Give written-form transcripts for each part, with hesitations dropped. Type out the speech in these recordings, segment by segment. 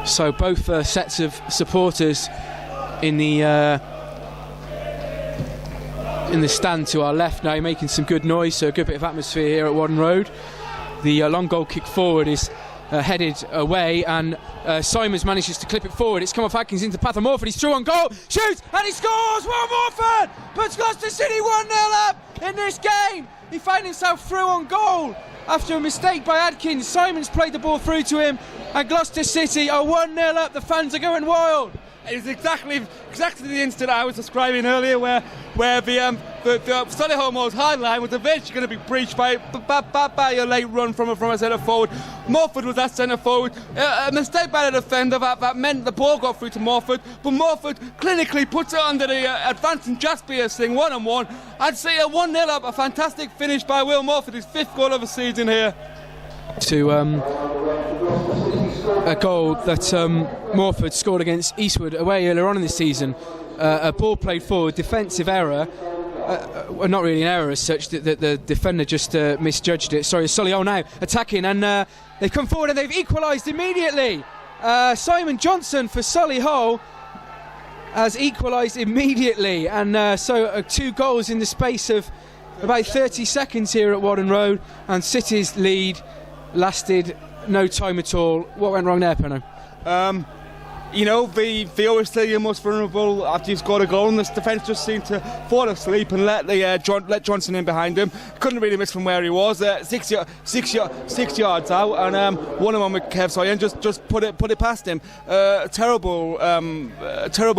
So both sets of supporters in the stand to our left now, making some good noise, so a good bit of atmosphere here at Wadden Road. The long goal kick forward is headed away, and Simons manages to clip it forward. It's come off Atkins into the path of Morford. He's through on goal, shoots, and he scores! Well, Morford puts Gloucester City 1-0 up in this game. He found himself through on goal after a mistake by Atkins. Simons played the ball through to him, and Gloucester City are 1-0 up. The fans are going wild. It's exactly the incident I was describing earlier, where the Solihull most hard line was eventually going to be breached by a late run from a centre forward. Morford was that centre forward. A mistake by the defender that meant the ball got through to Morford, but Morford clinically puts it under the advancing Jaspier thing 1-on-1. I'd say a 1-0 up, a fantastic finish by Will Morford, his 5th goal of the season here. To a goal that Morford scored against Eastwood away earlier on in this season. A ball played forward, defensive error. Well, not really an error as such, that the defender just misjudged it. Sorry, Solihull now attacking, and they've come forward and they've equalised immediately. Simon Johnson for Solihull has equalised immediately, and so 2 goals in the space of about 30 seconds here at Wadden Road, and City's lead lasted no time at all. What went wrong there, Penno? They always say you're most vulnerable after you've scored a goal, and this defence just seemed to fall asleep and let Johnson in behind him. Couldn't really miss from where he was, 6 yards out, and one of them with Kev Sawyer just put it past him. Terrible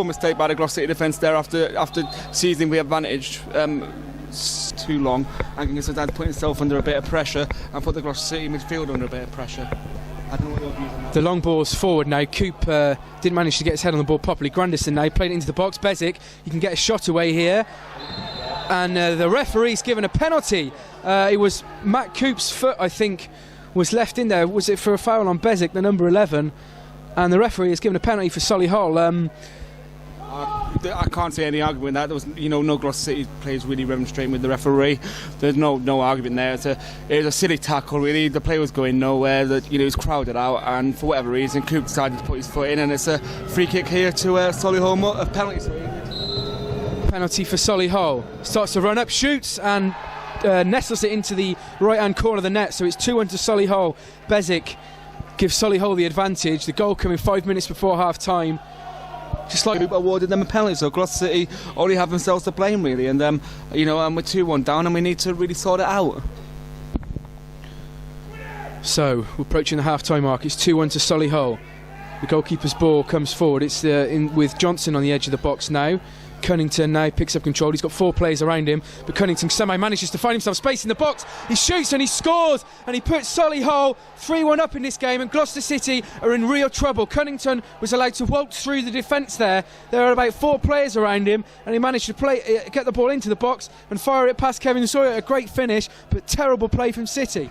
mistake by the Gloucester City defence there after seizing the advantage. Too long, and had put himself under a bit of pressure and put the Gloucester City midfield under a bit of pressure. I don't know what your views on that. The long ball's forward now. Coop didn't manage to get his head on the ball properly. Grandison now played it into the box. Bezic, he can get a shot away here, and the referee's given a penalty. It was Matt Coop's foot, I think, was left in there. Was it for a foul on Bezic, the number 11? And the referee has given a penalty for Solihull. I can't see any argument with that. There was, no Gloucester City players really remonstrating with the referee. There's no argument there. It was a silly tackle, really. The play was going nowhere. It was crowded out, and for whatever reason, Coop decided to put his foot in, and it's a free kick here to Solihull. A penalty. Penalty for Solihull. Starts to run up, shoots, and nestles it into the right-hand corner of the net. So it's 2-1 to Solihull. Bezic gives Solihull the advantage. The goal coming 5 minutes before half-time. Just like awarded them a penalty, so Gloucester City only have themselves to blame, really, and we're 2-1 down, and we need to really sort it out. So we're approaching the half-time mark. It's 2-1 to Solihull. The goalkeeper's ball comes forward. It's with Johnson on the edge of the box now. Cunnington now picks up control. He's got 4 players around him, but Cunnington somehow manages to find himself space in the box. He shoots and he scores, and he puts Solihull 3-1 up in this game, and Gloucester City are in real trouble. Cunnington was allowed to waltz through the defence there. There are about 4 players around him, and he managed to get the ball into the box and fire it past Kevin Sawyer. A great finish, but terrible play from City.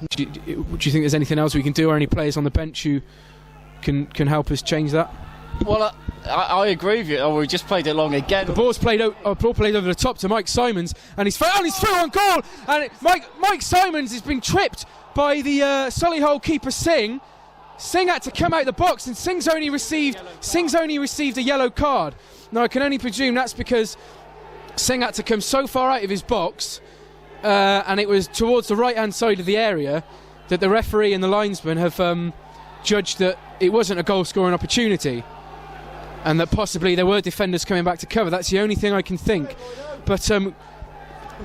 Do you think there's anything else we can do, or any players on the bench who can help us change that? Well, I agree with you. We just played it long again. The ball played over the top to Mike Simons, and he's through on goal. And Mike Simons has been tripped by the Solihull keeper Singh. Singh had to come out the box, and Singh's only received a yellow card. Now I can only presume that's because Singh had to come so far out of his box, and it was towards the right-hand side of the area, that the referee and the linesman have judged that it wasn't a goal-scoring opportunity, and that possibly there were defenders coming back to cover. That's the only thing I can think. But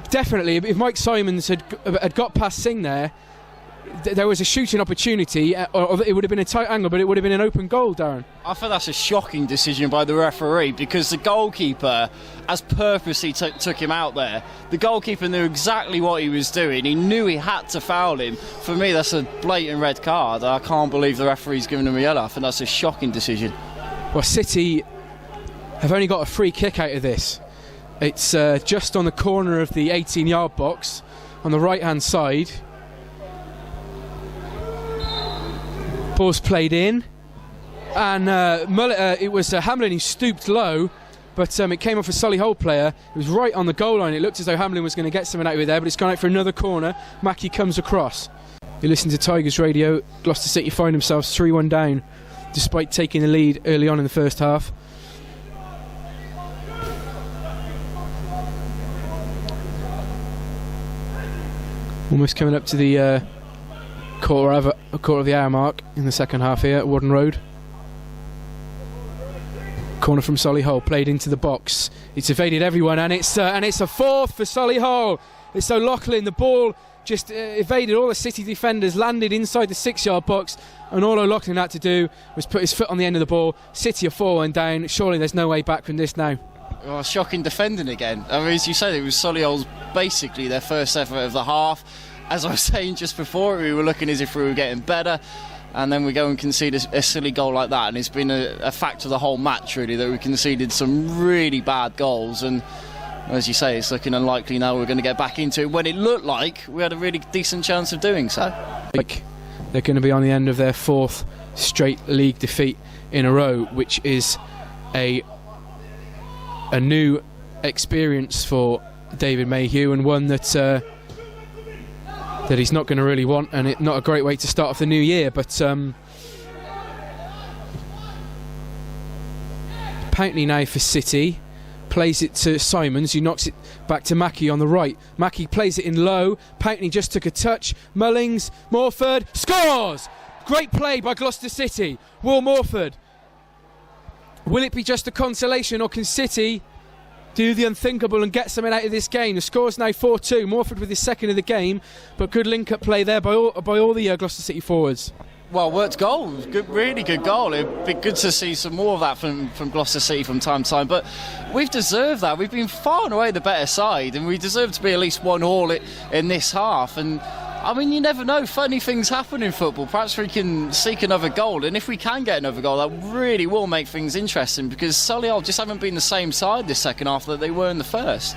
definitely, if Mike Simons had got past Singh there was a shooting opportunity, or it would have been a tight angle, but it would have been an open goal, Darren. I think that's a shocking decision by the referee, because the goalkeeper has purposely took him out there. The goalkeeper knew exactly what he was doing. He knew he had to foul him. For me, that's a blatant red card. I can't believe the referee's given him a yellow. I think that's a shocking decision. Well, City have only got a free kick out of this. It's just on the corner of the 18-yard box on the right-hand side. Ball's played in, and it was Hamlin who stooped low, but it came off a Solihull player. It was right on the goal line. It looked as though Hamlin was going to get something out of it there, but it's gone out for another corner. Mackie comes across. You listen to Tigers Radio. Gloucester City find themselves 3-1 down despite taking the lead early on in the first half. Almost coming up to the quarter of the hour mark in the second half here at Warden Road. Corner from Solihull, played into the box. It's evaded everyone, and it's a fourth for Solihull. It's O'Loughlin. The ball just evaded all the City defenders, landed inside the 6-yard box, and all O'Loughlin had to do was put his foot on the end of the ball. City are 4-1 down. Surely there's no way back from this now. Oh, shocking defending again. I mean, as you said, it was Solihull's basically their first effort of the half. As I was saying just before, we were looking as if we were getting better, and then we go and concede a silly goal like that, and it's been a factor of the whole match, really, that we conceded some really bad goals. And as you say, it's looking unlikely now we're going to get back into it when it looked like we had a really decent chance of doing so. They're going to be on the end of their 4th straight league defeat in a row, which is a new experience for David Mayhew, and one that he's not going to really want, and not a great way to start off the new year. But Pountney now for City, plays it to Simons, who knocks it back to Mackie on the right. Mackie plays it in low. Pountney just took a touch. Mullings, Morford scores! Great play by Gloucester City. Will Morford. Will it be just a consolation, or can City do the unthinkable and get something out of this game? The score's now 4-2. Morford with his second of the game, but good link-up play there by all the Gloucester City forwards. Well worked goal, good, really good goal. It'd be good to see some more of that from Gloucester City from time to time, but we've deserved that. We've been far and away the better side, and we deserve to be at least 1-1 in this half. And I mean, you never know, funny things happen in football. Perhaps we can seek another goal, and if we can get another goal, that really will make things interesting, because Solihull just haven't been the same side this second half that they were in the first.